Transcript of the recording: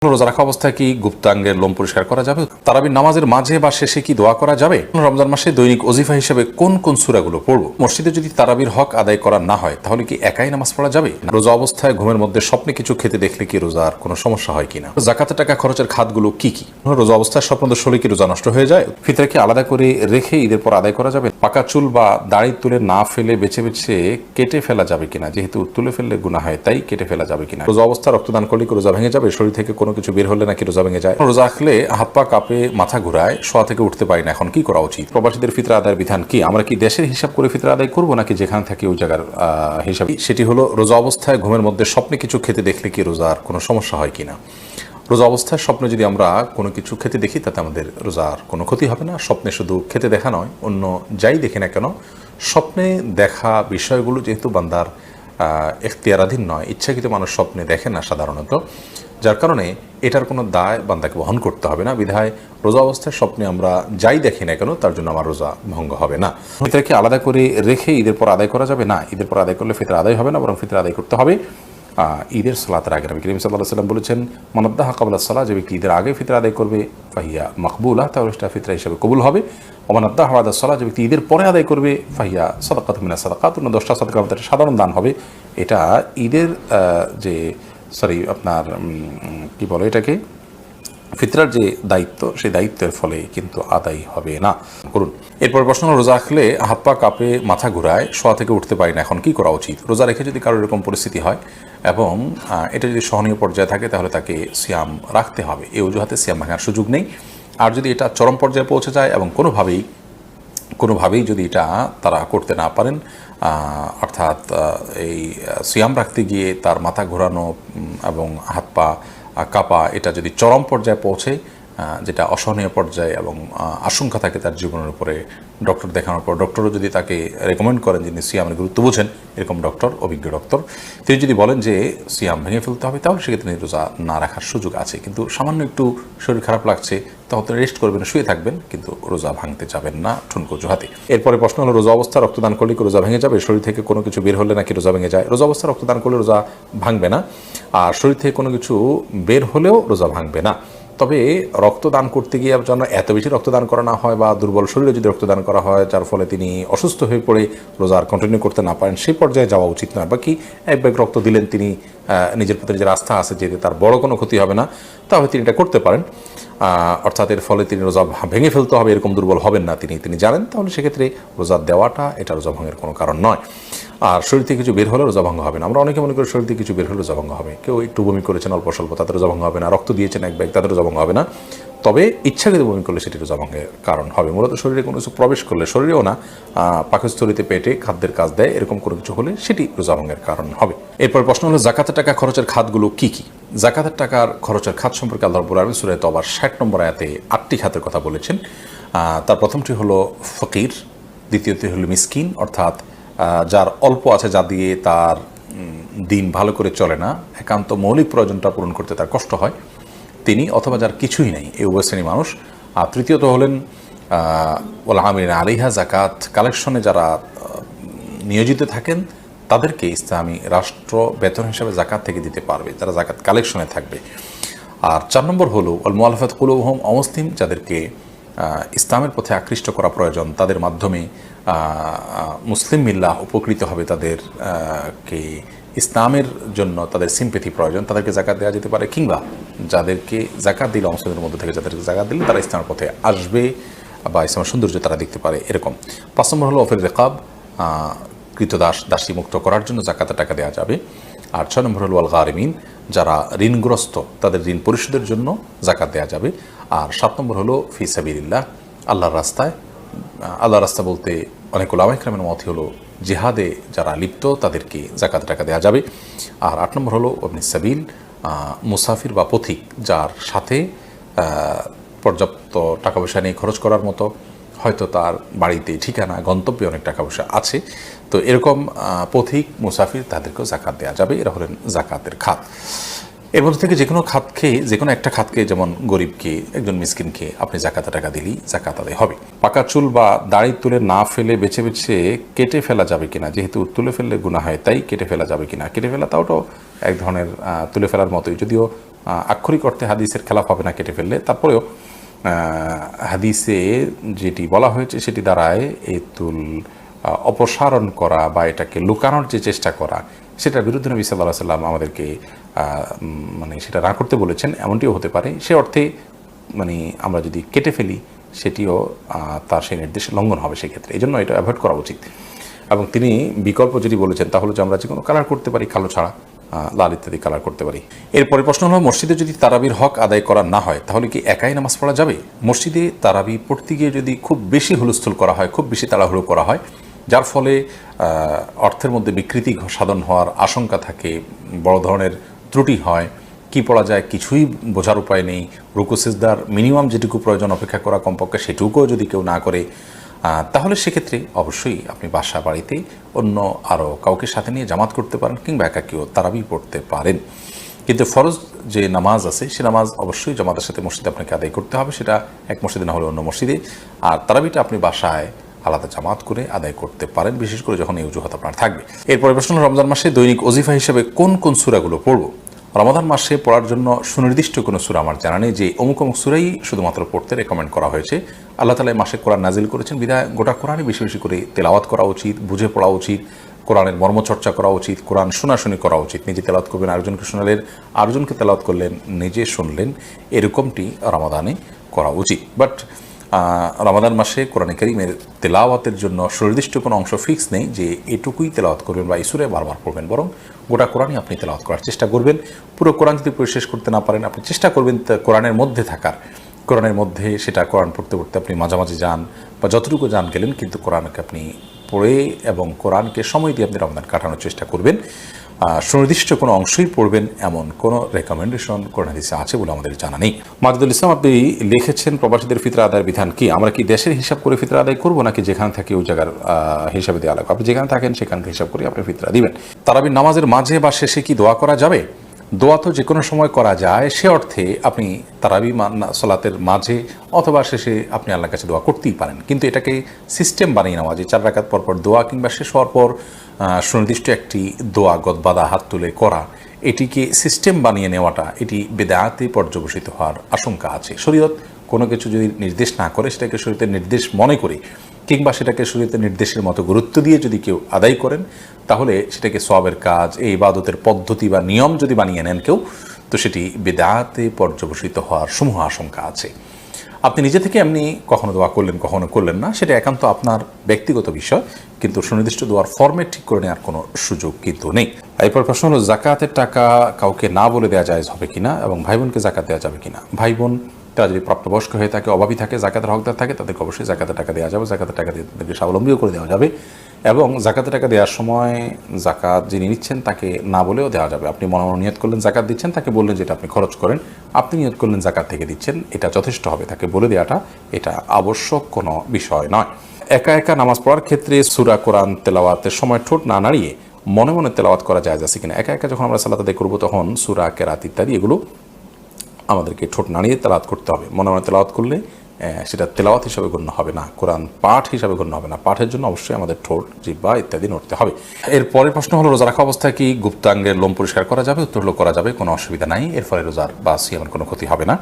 রোজা রাখা অবস্থায় কি গুপ্তাঙ্গের লোম পরিষ্কার করা যাবে? তারাবির নামাজের মাঝে বা শেষে কি দোয়া করা যাবে? রমজান মাসে দৈনিক ওজিফা হিসেবে কোন কোন সূরাগুলো পড়ব? মসজিদে যদি তারাবির হক আদায় করা না হয় তাহলে কি একাই নামাজ পড়া যাবে? রোজা অবস্থায় ঘুমের মধ্যে স্বপ্নে কিছু খেতে দেখলে কি রোজার কোনো সমস্যা হয় কিনা? জাকাতের টাকা খরচের খাতগুলো কি কি? রোজা অবস্থায় স্বপ্ন দোষলে কি রোজা নষ্ট হয়ে যায়? ফিতরা কি আলাদা করে রেখে ঈদের পর আদায় করা যাবে? পাকা চুল বা দাড়ি তুলে না ফেলে বেছে বেছে কেটে ফেলা যাবে কিনা? যেহেতু তুলে ফেললে গুনাহ হয় তাই কেটে ফেলা যাবে কিনা? রোজা অবস্থায় রক্তদান করলে কি রোজা ভেঙে যাবে? শরীর থেকে কোনো কিছু বের হলে নাকি রোজা ভেঙে যায়? রোজা রাখলে হাত পা কাঁপে, মাথা ঘুরায়, শোয়া থেকে উঠতে পারি না, এখন কি করা উচিত? প্রবাসীদের ফিতরা আদায়ের বিধান কি? আমরা কি দেশের হিসাব করে ফিতরা আদায় করবো নাকি যেখানে থাকি ওই জায়গার হিসাব? সেটি হলো, রোজা অবস্থায় ঘুমের মধ্যে স্বপ্নে কিছু খেতে দেখলে কি রোজার কোনো সমস্যা হয় কিনা? রোজা অবস্থায় স্বপ্নে যদি আমরা কোনো কিছু খেতে দেখি তাতে আমাদের রোজার কোনো ক্ষতি হবে না। স্বপ্নে শুধু খেতে দেখা নয়, অন্য যাই দেখি না কেন, স্বপ্নে দেখা বিষয়গুলো যেহেতু বান্দার এখতিয়ারাধীন নয়, ইচ্ছাকৃত মানুষ স্বপ্নে দেখে না সাধারণত, যার কারণে এটার কোনো দায় বান্দাকে বহন করতে হবে না। বিধায় রোজা অবস্থায় স্বপ্নে আমরা যাই দেখি না কেন তার জন্য আমার রোজা ভঙ্গ হবে না। ফিতরাকে আলাদা করে রেখে ঈদের পর আদায় করা যাবে না। ঈদের পর আদায় করলে ফিতরা আদায় হবে না, বরং ফিতরা আদায় করতে হবে ঈদের সালাতের আগে। নবী করিম সাল্লাল্লাহু আলাইহি ওয়াসাল্লাম বলেছেন, মানাদ্দাহা ক্বাবলা সালাহ, যে ব্যক্তি ঈদের আগে ফিতরা আদায় করবে ফাহিয়া মাকবুলা, তাহলে সেটা ফিতরা হিসেবে কবুল হবে। ওমানাদ্দাহা বাদা সালাহ, যে ব্যক্তি ঈদের পরে আদায় করবে ফাহিয়া সাদাকাতুম মিনাস সাদাকাত, অন্য 10টা সাদাকার মধ্যে সাধারণ দান হবে। এটা ঈদের আপনার কি বলে এটাকে, ফিতরার যে দায়িত্ব, সেই দায়িত্বের ফলে কিন্তু আদায় হবে না। করুন। এরপর প্রশ্ন, রোজা রাখলে হাত পা কাঁপে, মাথা ঘুরায়, শোয়া থেকে উঠতে পারি না, এখন কি করা উচিত? রোজা রেখে যদি কারোর এরকম পরিস্থিতি হয় এবং এটা যদি সহনীয় পর্যায়ে থাকে তাহলে তাকে সিয়াম রাখতে হবে। এই অজুহাতে সিয়াম ভাঙার সুযোগ নেই। আর যদি এটা চরম পর্যায়ে পৌঁছে যায় এবং কোনোভাবেই যদি এটা তারা করতে না পারেন, অর্থাৎ এই সিয়াম রাখতে গিয়ে তার মাথা ঘোরানো এবং হাত পা কাঁপা, এটা যদি চরম পর্যায়ে পৌঁছে, যেটা অসহনীয় পর্যায়ে এবং আশঙ্কা থাকে তার জীবনের উপরে, ডক্টর দেখানোর পর ডক্টরও যদি তাকে রেকমেন্ড করেন, যিনি সিয়ামের গুরুত্ব বোঝেন, এরকম ডক্টর, অভিজ্ঞ ডক্টর, তিনি যদি বলেন যে সিয়াম ভেঙে ফেলতে হবে, তাহলে সেক্ষেত্রে রোজা না রাখার সুযোগ আছে। কিন্তু সামান্য একটু শরীর খারাপ লাগছে, তখন তো রেস্ট করবেন, শুয়ে থাকবেন, কিন্তু রোজা ভাঙতে যাবেন না ঠুনকো অজুহাতে। এরপরে প্রশ্ন হলো, রোজা অবস্থা রক্তদান করলে কি রোজা ভেঙে যাবে? শরীর থেকে কোনো কিছু বের হলে নাকি রোজা ভেঙে যায়? রোজা অবস্থা রক্তদান করলে রোজা ভাঙবে না, আর শরীর থেকে কোনো কিছু বের হলেও রোজা ভাঙবে না। তবে রক্তদান করতে গিয়ে যেন এত বেশি রক্তদান করা না হয়, বা দুর্বল শরীরে যদি রক্তদান করা হয় যার ফলে তিনি অসুস্থ হয়ে পড়ে রোজা আর কন্টিনিউ করতে না পারেন, সেই পর্যায়ে যাওয়া উচিত নয়। বাকি এক ব্যাগ রক্ত দিলেন, তিনি নিজের প্রতি নিজের আস্থা আছে যে তার বড় কোনো ক্ষতি হবে না, তাহলে তিনি এটা করতে পারেন। অর্থাৎ এর ফলে তিনি রোজা ভেঙে ফেলতে হবে এরকম দুর্বল হবেন না তিনি জানেন, তাহলে সেক্ষেত্রে রোজা দেওয়াটা এটা রোজা ভঙ্গের কোনো কারণ নয়। আর শরীর থেকে কিছু বের হলে রোজা ভঙ্গ হবে না। আমরা অনেকে মনে করি শরীর থেকে কিছু বের হলে রোজা ভঙ্গ হবে। কেউ একটু বমি করেছেন অল্প স্বল্প, তাদের রোজা ভঙ্গ হবে না। রক্ত দিয়েছেন এক ব্যাগ, তাদের রোজা ভঙ্গ হবে না। তবে ইচ্ছাকৃত বমি করলে সেটি রোজা ভঙ্গের কারণ হবে। মূলত শরীরে কোনো কিছু প্রবেশ করলে, শরীরেও না, পাকস্থলীতে, পেটে খাদ্যের কাজ দেয়, এরকম কোনো কিছু হলে সেটি রোজা ভঙ্গের কারণ হবে। এরপর প্রশ্ন হলো, জাকাতের টাকা খরচের খাতগুলো কি কি? জাকাতের টাকার খরচের খাত সম্পর্কে আল্লাহ রাব্বুল আলামিন সূরা তাওবার 60 নম্বর আয়াতে 8টি খাতের কথা বলেছেন। তার প্রথমটি হলো ফকির, দ্বিতীয়টি হলো মিসকিন, অর্থাৎ যার অল্প আছে, যা দিয়ে তার দিন ভালো করে চলে না, একান্ত মৌলিক প্রয়োজনটা পূরণ করতে তার কষ্ট হয়, তিনি, অথবা যার কিছুই নেই, এই উভয় শ্রেণী মানুষ। আর তৃতীয়ত হলেন ওয়াল আমিলিনা আলাইহা, জাকাত কালেকশনে যারা নিয়োজিত থাকেন তাদেরকে ইসলামী রাষ্ট্র বেতন হিসাবে জাকাত থেকে দিতে পারবে, যারা জাকাত কালেকশনে থাকবে। আর 4 নম্বর হলো ওয়াল মুআল্লাফাত কুলুবুহুম, অমুসলিম যাদেরকে ইসলামের পথে আকৃষ্ট করা প্রয়োজন, তাদের মাধ্যমে মুসলিম মিল্লাহ উপকৃত হবে, তাদেরকে ইসলামের জন্য তাদের সিম্পেথি প্রয়োজন, তাদেরকে জাকাত দেওয়া যেতে পারে। কিংবা যাদেরকে জাকাত দিলে, মুসলিমদের মধ্যে থেকে যাদেরকে জাকাত দিলে তারা ইসলামের পথে আসবে বা ইসলামের সৌন্দর্য তারা দেখতে পারে, এরকম। 5 নম্বর হলো ওফির রিকাব, কৃতদাস, দাসী মুক্ত করার জন্য জাকাতের টাকা দেওয়া যাবে। আর 6 নম্বর হলো আল গারিমিন, যারা ঋণগ্রস্ত তাদের ঋণ পরিশোধের জন্য জাকাত দেওয়া যাবে। আর 7 নম্বর হলো ফি সাবিলিল্লাহ, আল্লাহর রাস্তায়। আল্লাহর রাস্তা বলতে অনেক উলামা ইকরামের মত হলো জিহাদে যারা লিপ্ত তাদেরকে জাকাত টাকা দেওয়া যাবে। আর 8 নম্বর হলো ইবনে সাবিল, মুসাফির বা পথিক, যার সাথে পর্যাপ্ত টাকা পয়সা নিয়ে খরচ করার মতো, হয়তো তার বাড়িতে ঠিকানা, গন্তব্যে অনেক টাকা পয়সা আছে, তো এরকম পথিক, মুসাফির, তাদেরকেও জাকাত দেওয়া যাবে। এরা হলেন জাকাতের খাত। এর মধ্যে থেকে যে কোনো একটা খাতকে, যেমন গরিবকে, একজন মিসকিনকে আপনি জাকাতের টাকা দিলেই জাকাত আদায় হবে। পাকা চুল বা দাড়ি তুলে না ফেলে বেছে বেছে কেটে ফেলা যাবে কিনা? যেহেতু তুলে ফেললে গুনাহ হয় তাই কেটে ফেলা যাবে কিনা? কেটে ফেলা তাও এক ধরনের তুলে ফেলার মতোই, যদিও আক্ষরিক অর্থে হাদিসের খেলাফ হবে না কেটে ফেললে, তারপরেও হাদিসে যেটি বলা হয়েছে সেটি দ্বারায় এতুল অপসারণ করা বা এটাকে লুকানোর যে চেষ্টা করা, সেটার বিরুদ্ধে নবী সাল্লাল্লাহু আলাইহি ওয়াসাল্লাম আমাদেরকে মানে সেটা না করতে বলেছেন, এমনটিও হতে পারে। সে অর্থে মানে আমরা যদি কেটে ফেলি সেটিও তার সেই নির্দেশ লঙ্ঘন হবে সেক্ষেত্রে, এই জন্য এটা অ্যাভয়েড করা উচিত। এবং তিনি বিকল্প যেটি বলেছেন তা হলো যে আমরা যে কোনো কালার করতে পারি, কালো ছাড়া লাল ইত্যাদি কালার করতে পারি। এরপরে প্রশ্ন হলো, মসজিদে যদি তারাবির হক আদায় করা না হয় তাহলে কি একাই নামাজ পড়া যাবে? মসজিদে তারাবি পড়তে গিয়ে যদি খুব বেশি হুলস্থুল করা হয়, খুব বেশি তাড়াহুড়ো করা হয়, যার ফলে অর্থের মধ্যে বিকৃতি সাধন হওয়ার আশঙ্কা থাকে, বড় ধরনের ত্রুটি হয়, কি পড়া যায় কিছুই বোঝার উপায় নেই, রুকু সিজদার মিনিমাম যেটুকু প্রয়োজন অপেক্ষা করা কমপক্ষে সেটুকুও যদি কেউ না করে, তাহলে সেক্ষেত্রে অবশ্যই আপনি বাসা বাড়িতে অন্য আরও কাউকে সাথে নিয়ে জামাত করতে পারেন কিংবা একাকিও তারাবি পড়তে পারেন। কিন্তু ফরজ যে নামাজ আছে সে নামাজ অবশ্যই জামাতের সাথে মসজিদে আপনাকে আদায় করতে হবে, সেটা এক মসজিদে না হলে অন্য মসজিদে। আর তারাবিটা আপনি বাসায় আলাদা জামাত করে আদায় করতে পারেন, বিশেষ করে যখন এই অজুহাত আপনার থাকবে। এরপরে প্রশ্ন, রমজান মাসে দৈনিক ওজিফা হিসেবে কোন কোন সূরাগুলো পড়ব? রমাদান মাসে পড়ার জন্য সুনির্দিষ্ট কোনো সূরা আমার জানা নেই যে অমুক অমুক সূরাই শুধুমাত্র পড়তে রেকমেন্ড করা হয়েছে। আল্লাহ তাআলা মাসে কোরআন নাজিল করেছেন বিধায় গোটা কোরআনই বেশি বেশি করে তেলাওয়াত করা উচিত, বুঝে পড়া উচিত, কোরআনের মর্মচর্চা করা উচিত, কোরআন শোনাশুনি করা উচিত। নিজে তেলাওয়াত করবেন, আরেকজনকে শোনালেন, আরেকজনকে তেলাওয়াত করলেন, নিজে শুনলেন, এরকমটি রমাদানে করা উচিত। বাট রমাদান মাসে কোরআনে কারীমের তেলাওয়াতের জন্য সুনির্দিষ্ট কোনো অংশ ফিক্স নেই যে এটুকুই তেলাওয়াত করবেন বা এই সূরা বারবার পড়বেন, বরং গোটা কোরআনই আপনি তেলাওয়াত করার চেষ্টা করবেন। পুরো কোরআন যদি পড়ে শেষ করতে না পারেন, আপনি চেষ্টা করবেন কোরআনের মধ্যে থাকার, কোরআনের মধ্যে সেটা কোরআন পড়তে পড়তে আপনি মাঝামাঝি যান বা যতটুকু যান গেলেন, কিন্তু কোরআনকে আপনি পড়ে এবং কোরআনকে সময় দিয়ে আপনি রমজান কাটানোর চেষ্টা করবেন। সুনির্দিষ্ট কোনো অংশই পড়বেন এমন কোনো রেকমেন্ডেশন কোরআন হাদিসে আছে বলে আমাদের জানা নেই। মাজিদুল ইসলাম আপনি লিখেছেন, প্রবাসীদের ফিতরা আদায়ের বিধান কি? আমরা কি দেশের হিসাব করে ফিতরা আদায় করবো নাকি যেখানে থাকি ওই জায়গার হিসাবে দেওয়া লাগবে? আপনি যেখানে থাকেন সেখানকার হিসাব করে আপনি ফিতরা দিবেন। তারাবির নামাজের মাঝে বা শেষে কি দোয়া করা যাবে? দোয়া তো যে কোনো সময় করা যায়, সে অর্থে আপনি তারাবি সালাতের মাঝে অথবা শেষে আপনি আল্লাহর কাছে দোয়া করতেই পারেন, কিন্তু এটাকে সিস্টেম বানিয়ে নেওয়া যে 4 রাকাত পর পর দোয়া কিংবা শেষ হওয়ার পর সুনির্দিষ্ট একটি দোয়া গদবাদা হাত তুলে করা, এটিকে সিস্টেম বানিয়ে নেওয়াটা এটি বেদাতে পর্যবসিত হওয়ার আশঙ্কা আছে। শরীয়ত কোনো কিছু যদি নির্দেশ না করে সেটাকে শরীয়তের নির্দেশ মনে করে কিংবা সেটাকে শরীয়তের নির্দেশের মতো গুরুত্ব দিয়ে যদি কেউ আদায় করেন, তাহলে সেটাকে সওয়াবের কাজ, এই ইবাদতের পদ্ধতি বা নিয়ম যদি বানিয়ে নেন কেউ, তো সেটি বেদাতে পর্যবসিত হওয়ার সমূহ আশঙ্কা আছে। আপনি নিজে থেকে এমনি কখনো দোয়া করলেন, কখনো করলেন না, সেটা একান্ত আপনার ব্যক্তিগত বিষয়, কিন্তু সুনির্দিষ্ট দোয়ার ফরম্যাট ঠিক করে নেওয়ার কোনো সুযোগ কিন্তু নেই। এরপর প্রশ্ন হলো, জাকাতের টাকা কাউকে না বলে দেওয়া জায়েজ হবে কিনা এবং ভাই বোনকে জাকাত দেওয়া যাবে কিনা? ভাই বোন তারা যদি প্রাপ্তবয়স্ক হয়ে থাকে, অভাবী থাকে, জাকাতের হকদার থাকে, তাদেরকে অবশ্যই জাকাতের টাকা দেওয়া যাবে, জাকাতের টাকা দিয়ে তাদেরকে স্বাবলম্বীও করে দেওয়া যাবে। এবং জাকাতের টাকা দেওয়ার সময় জাকাত যিনি নিচ্ছেন তাকে না বলেও দেওয়া যাবে। আপনি মনে মনে নিয়ত করলেন জাকাত দিচ্ছেন, তাকে বললেন যেটা আপনি খরচ করেন, আপনি নিয়ত করলেন জাকাত থেকে দিচ্ছেন, এটা যথেষ্ট হবে। তাকে বলে দেওয়াটা এটা আবশ্যক কোনো বিষয় নয়। একা একা নামাজ পড়ার ক্ষেত্রে সূরা কোরআন তেলাওয়াতের সময় ঠোঁট না নাড়িয়ে মনে মনে তেলাওয়াত করা জায়েজ আছে কিনা? একা একা যখন আমরা সালাত আদায় করবো তখন সূরা, কেরাত ইত্যাদি এগুলো আমাদেরকে ঠোঁট নাড়িয়ে তেলাওয়াত করতে হবে। মনে মনে তেলাওয়াত করলে সেটা তেলাওয়াত হিসাবে গণ্য হবে না, কোরআন পাঠ হিসাবে গণ্য হবে না। পাঠের জন্য অবশ্যই আমাদের ঠোঁট, জিহ্বা ইত্যাদি নড়তে হবে। এর পরের প্রশ্ন হলো, রোজা রাখা অবস্থায় কি গুপ্তাঙ্গের লোম পরিষ্কার করা যাবে? উত্তর হলো করা যাবে, কোনো অসুবিধা নাই। এর ফলে রোজার বা সিয়ামের কোনো ক্ষতি হবে না।